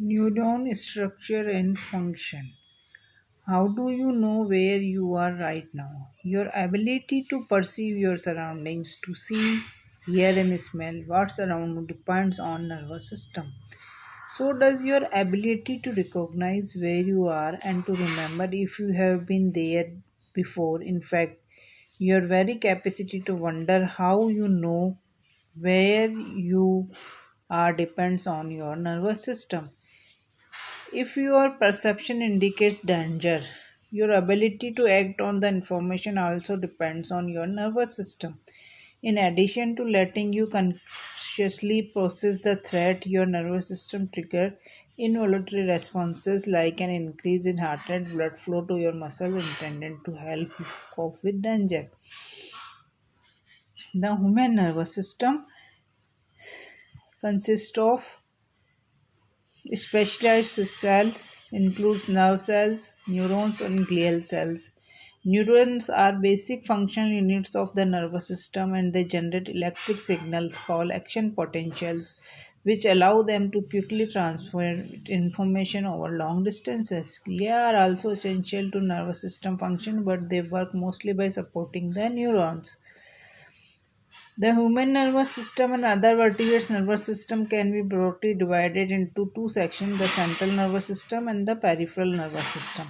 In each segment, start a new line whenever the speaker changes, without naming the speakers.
Neuron structure and function. How do you know where you are right now? Your ability to perceive your surroundings, to see, hear, and smell what's around you depends on nervous system. So does your ability to recognize where you are and to remember if you have been there before. In fact, your very capacity to wonder how you know where you are depends on your nervous system. If your perception indicates danger, your ability to act on the information also depends on your nervous system. In addition to letting you consciously process the threat, your nervous system triggers involuntary responses like an increase in heart rate, blood flow to your muscles intended to help you cope with danger. The human nervous system consists of specialized cells, includes nerve cells, neurons, and glial cells. Neurons are basic functional units of the nervous system and they generate electric signals called action potentials, which allow them to quickly transfer information over long distances. Glia are also essential to nervous system function, but they work mostly by supporting the neurons. The human nervous system and other vertebrates nervous system can be broadly divided into two sections, the central nervous system and the peripheral nervous system.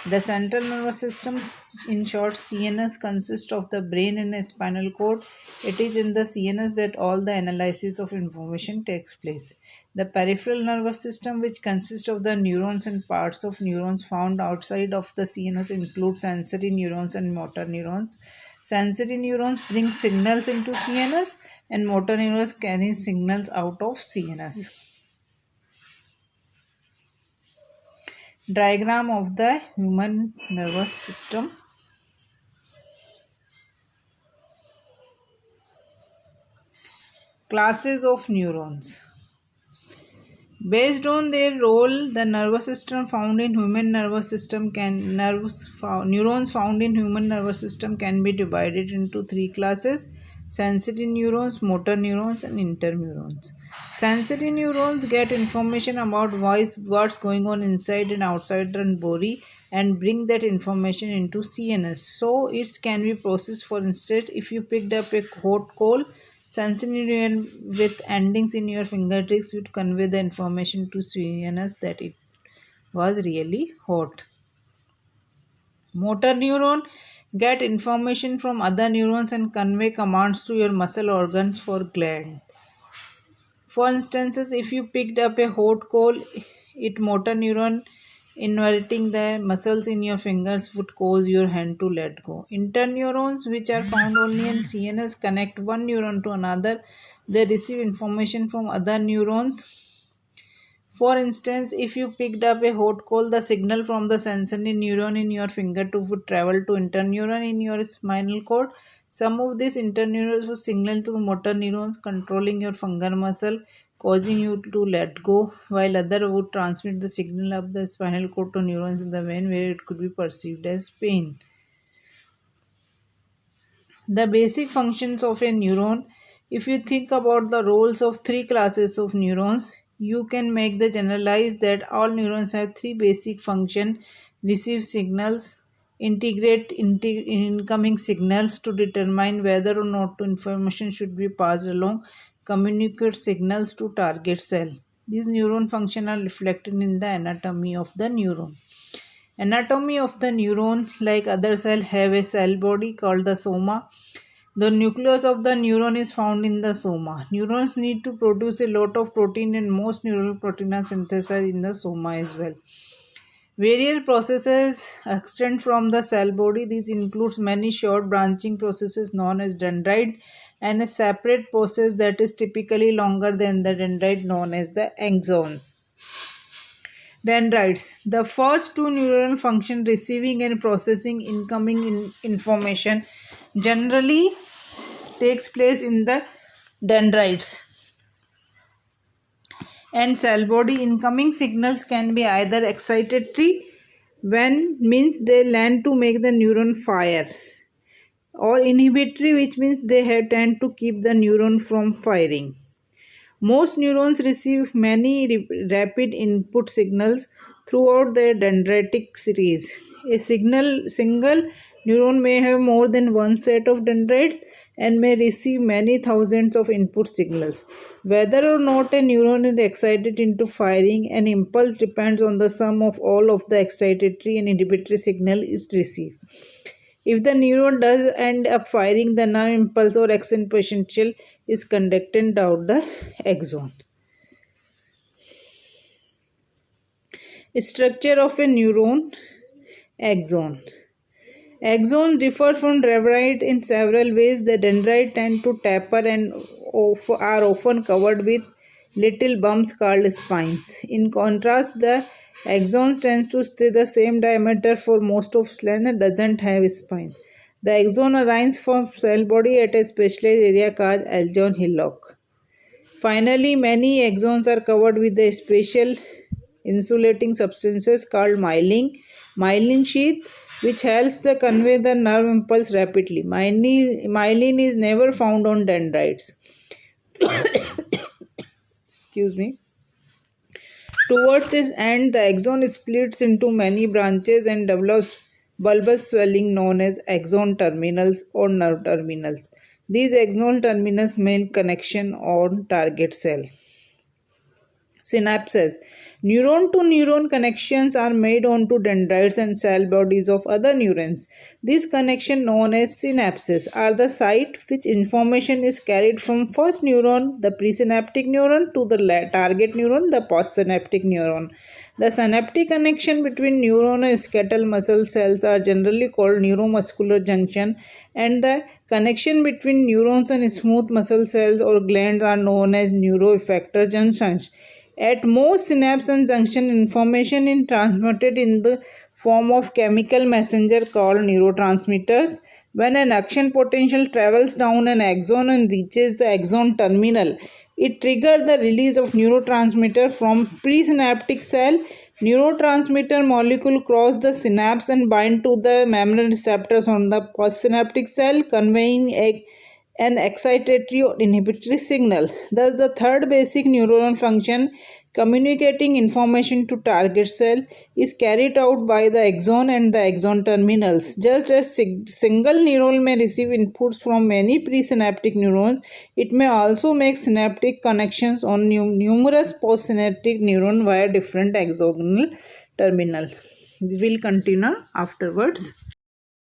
The central nervous system, in short CNS, consists of the brain and a spinal cord. It is in the CNS that all the analysis of information takes place. The peripheral nervous system, which consists of the neurons and parts of neurons found outside of the CNS, includes sensory neurons and motor neurons. Sensory neurons bring signals into CNS and motor neurons carry signals out of CNS. Diagram of the human nervous system. Classes of neurons. Based on their role, the nervous system found in human nervous system neurons found in human nervous system can be divided into three classes: sensory neurons, motor neurons, and interneurons. Sensory neurons get information about what's going on inside and outside the body and bring that information into CNS. So it can be processed. For instance, if you picked up a hot coal, sensory neuron with endings in your fingertips would convey the information to CNS that it was really hot. Motor neuron get information from other neurons and convey commands to your muscle organs for gland. For instance, if you picked up a hot coal, it motor neuron inverting the muscles in your fingers would cause your hand to let go. Interneurons, which are found only in CNS, connect one neuron to another. They receive information from other neurons. For instance, if you picked up a hot coal, the signal from the sensory neuron in your fingertip would travel to interneuron in your spinal cord. Some of these interneurons would signal to motor neurons controlling your finger muscle, causing you to let go, while other would transmit the signal up the spinal cord to neurons in the vein where it could be perceived as pain. The basic functions of a neuron. If you think about the roles of three classes of neurons, you can make the generalize that all neurons have three basic functions: receive signals, integrate incoming signals to determine whether or not information should be passed along, communicate signals to target cell. These neuron functions are reflected in the anatomy of the neuron. Anatomy of the neurons, like other cells, have a cell body called the soma. The nucleus of the neuron is found in the soma. Neurons need to produce a lot of protein and most neural protein are synthesized in the soma as well. Various processes extend from the cell body. These includes many short branching processes known as dendrite and a separate process that is typically longer than the dendrite known as the axons. Dendrites. The first two neuronal function receiving and processing incoming information generally takes place in the dendrites. And cell body incoming signals can be either excitatory, when means they learn to make the neuron fire, or inhibitory, which means they have tend to keep the neuron from firing. Most neurons receive many rapid input signals throughout their dendritic series. Single neuron may have more than one set of dendrites and may receive many thousands of input signals. Whether or not a neuron is excited into firing, an impulse depends on the sum of all of the excitatory and inhibitory signal is received. If the neuron does end up firing, the nerve impulse or action potential is conducted down the axon. Structure of a neuron axon. Axons differ from dendrite in several ways. The dendrites tend to taper and are often covered with little bumps called spines. In contrast, the axons tends to stay the same diameter for most of slender doesn't have spines. The axon arises from cell body at a specialized area called axon hillock. Finally, many axons are covered with a special insulating substances called myelin sheath, which helps to convey the nerve impulse rapidly. Myelin is never found on dendrites. Excuse me. Towards its end, the axon splits into many branches and develops bulbous swelling known as axon terminals or nerve terminals. These axon terminals make connection on target cell. Synapses. Neuron to neuron connections are made onto dendrites and cell bodies of other neurons. These connections, known as synapses, are the site which information is carried from first neuron, the presynaptic neuron, to the target neuron, the postsynaptic neuron. The synaptic connection between neuron and skeletal muscle cells are generally called neuromuscular junction, and the connection between neurons and smooth muscle cells or glands are known as neuroeffector junctions. At most, synapse and junction information is transmitted in the form of chemical messenger called neurotransmitters. When an action potential travels down an axon and reaches the axon terminal, it triggers the release of neurotransmitter from presynaptic cell. Neurotransmitter molecule cross the synapse and bind to the mammalian receptors on the postsynaptic cell, conveying an excitatory or inhibitory signal. Thus, the third basic neuronal function, communicating information to target cell, is carried out by the axon and the axon terminals. Just as single neuron may receive inputs from many presynaptic neurons, it may also make synaptic connections on numerous postsynaptic neurons via different axonal terminal. We will continue afterwards.